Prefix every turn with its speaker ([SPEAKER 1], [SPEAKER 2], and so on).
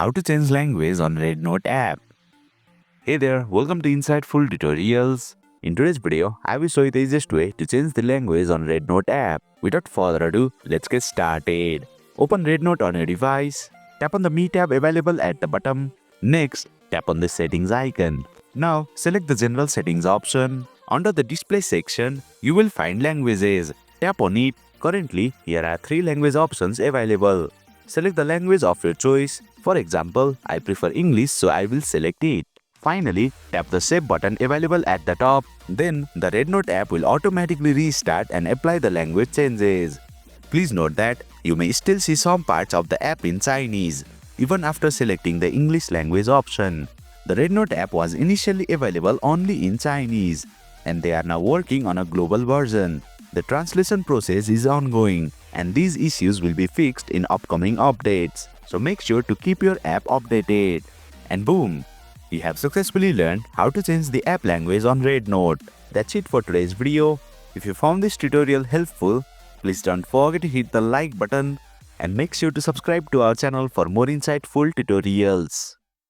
[SPEAKER 1] How to change language on REDnote app. Hey there, welcome to Insightful Tutorials. In today's video, I will show you the easiest way to change the language on REDnote app. Without further ado, let's get started. Open REDnote on your device. Tap on the Me tab available at the bottom. Next, tap on the settings icon. Now, select the general settings option. Under the display section, you will find languages. Tap on it. Currently, here are 3 language options available. Select the language of your choice. For example, I prefer English, so I will select it. Finally, tap the Save button available at the top. Then, the REDnote app will automatically restart and apply the language changes. Please note that you may still see some parts of the app in Chinese, even after selecting the English language option. The REDnote app was initially available only in Chinese, and they are now working on a global version. The translation process is ongoing, and these issues will be fixed in upcoming updates. So make sure to keep your app updated. And boom! You have successfully learned how to change the app language on REDnote. That's it for today's video. If you found this tutorial helpful, please don't forget to hit the like button and make sure to subscribe to our channel for more insightful tutorials.